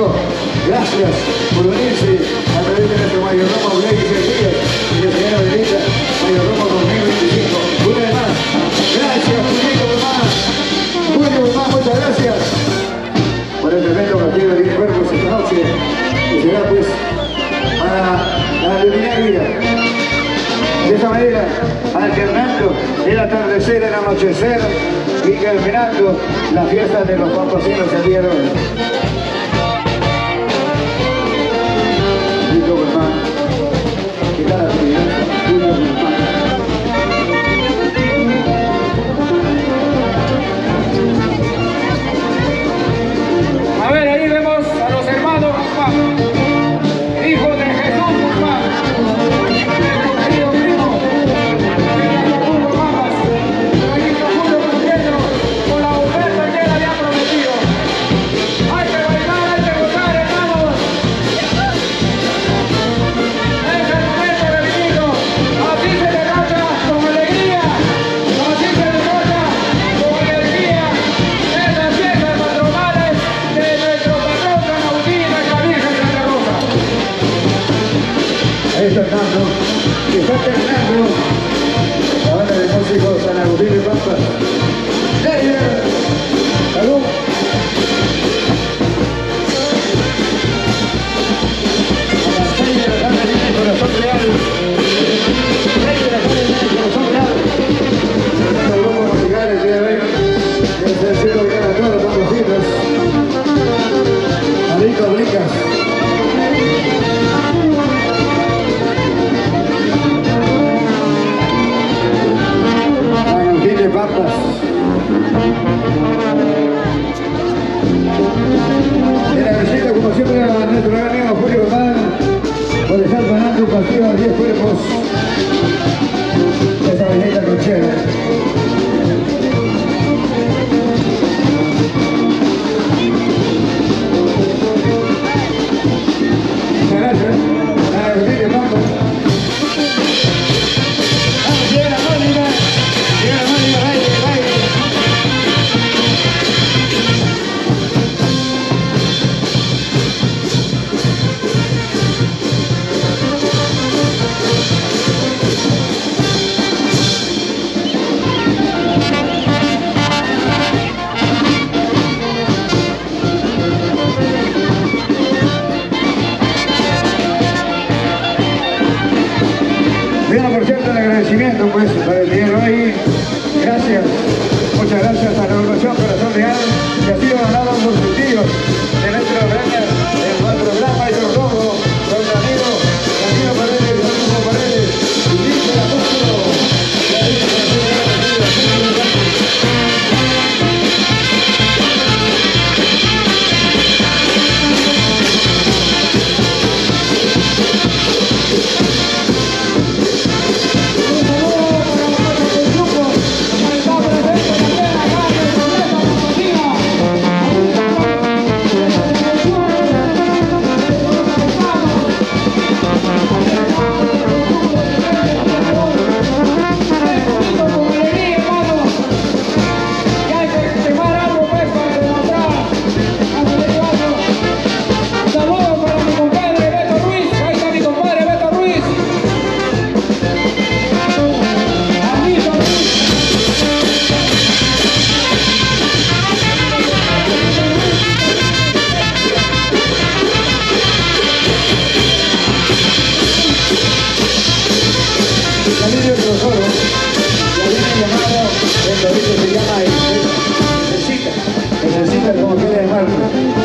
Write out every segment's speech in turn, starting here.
2025. Gracias por unirse a través de nuestro mayordomo Blake Díaz y la señora Benita, mayordomo 2025. Una vez más, gracias, Julito Guzmán. Julio Guzmán, muchas gracias por el tremendo partido de 10 cuerpos esta noche, que será pues para iluminar vida. De esta manera, alternando el atardecer, el anochecer y terminando la fiesta de los pampasinos el día de hoy. Julio Guzmán, ¿qué tal la actividad? Julio Guzmán. A ver, ahí vemos a los hermanos Guzmán, hijos de Jesús Guzmán, nuestro querido primo, de Julio Papas, nuestro Julio cumpliendo con la oferta que él había prometido. Hay que bailar, hay que gozar, hermanos. Es el momento de vivirlo. Así se derrocha con alegría, así se derrocha con energía. Esas fiestas patronales de nuestro patrón San Agustín y nuestra Virgen Santa Rosa. Ahí está Fernando, que está terminando la banda de músicos San Agustín de Pampas. ¡Salud! A las 6 de la tarde viene el corazón real. 6 de la tarde viene el corazón real. Los grupos musicales que ven desde el cielo que a todos los patrocinos. Maricos, ricas. De Papas. La visita, como siempre, a nuestro gran amigo Julio Guzmán por estar ganando un partido a 10 cuerpos. Esa visita cochera. Muchas gracias. La visita de Papas. Vamos, llega la Mónica. Llega la Mónica, baile, baile. Bien, por cierto, el agradecimiento pues para el día de hoy. Gracias, muchas gracias a la agrupación Corazón Real, que ha sido ganado por sus tíos de nuestro programa y su robo, don Danilo Paredes, Danilo Paredes, y dice el apóstol.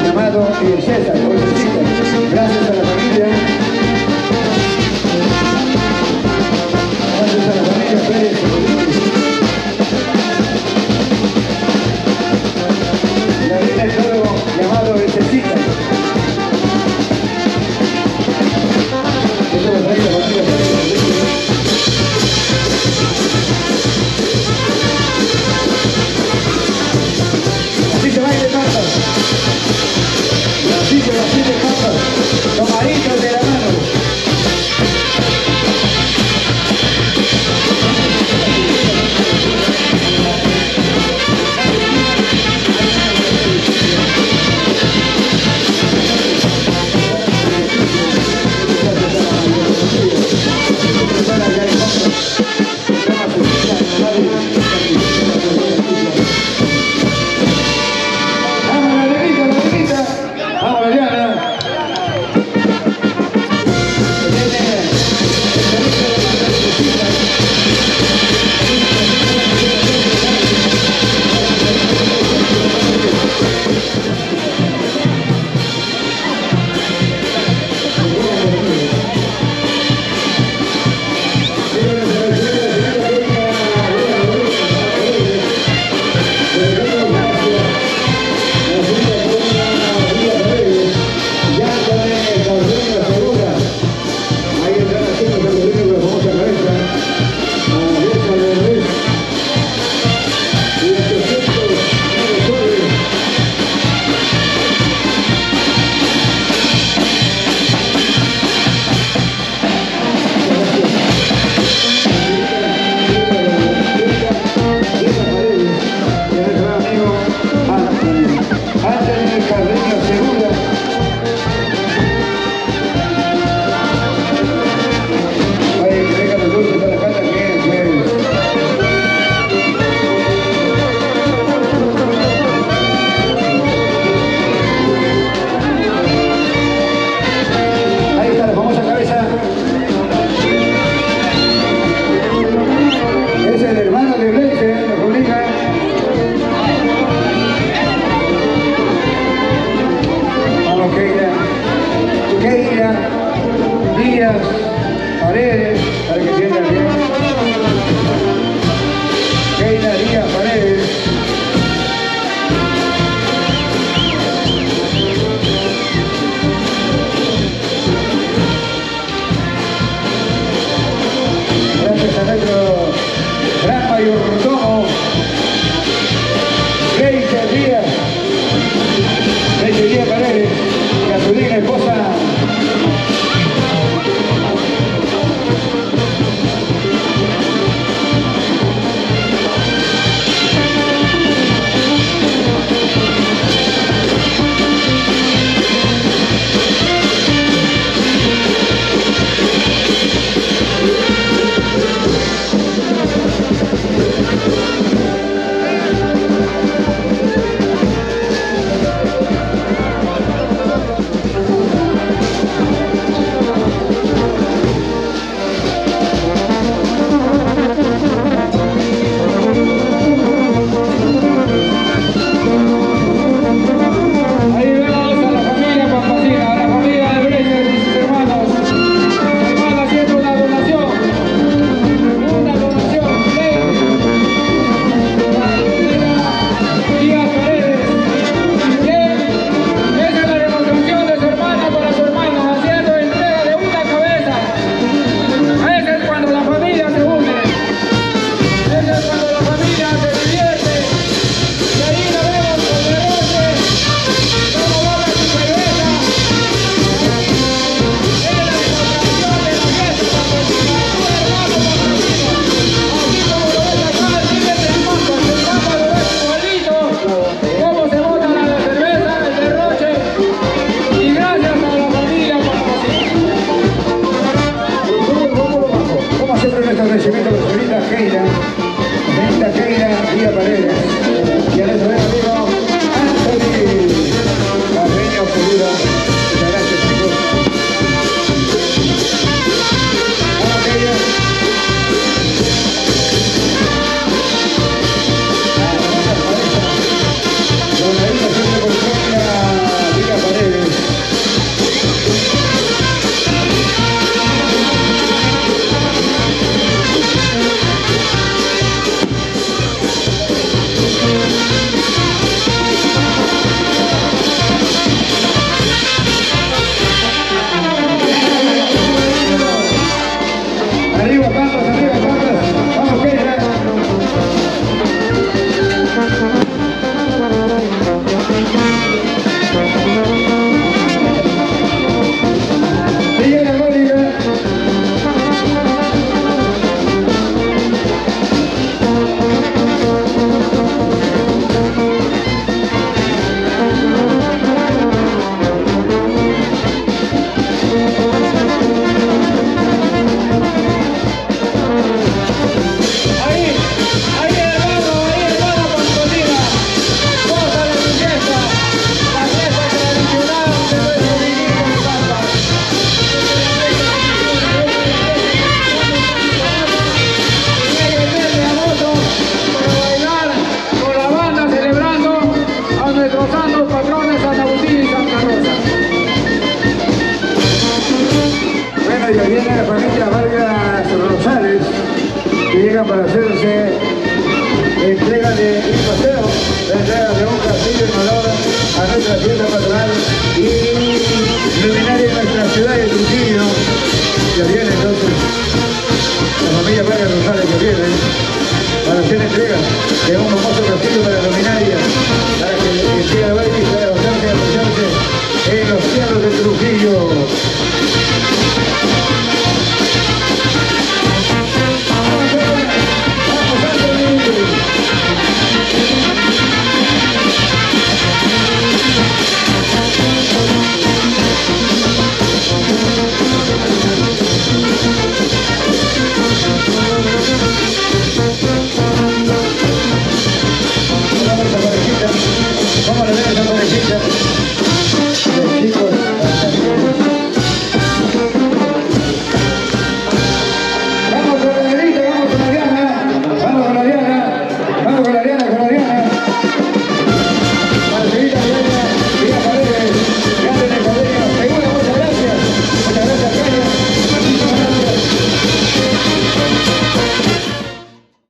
Llamado y César, gracias a la familia. Gracias a la familia Pérez. La línea de todo llamado Necesita. Eso lo trae la familia Pérez. Así se baila Papas. Así se Papas. Tomaditos de la mano. Vamos, Keira. Keira Díaz Paredes, para que sientan bien. Keira Díaz Paredes. Gracias a nuestro gran mayordomo, Keira Díaz Paredes, y a su linda esposa. Para hacerse entrega de un paseo, la entrega de un castillo en honor a nuestra fiesta patronal y luminaria de nuestra ciudad de Trujillo. Ya viene entonces la familia Vargas Rosales, que viene para hacer entrega de un famoso castillo para la luminaria, para que el día de hoy pueda gozarse y apreciarse en los cielos de Trujillo.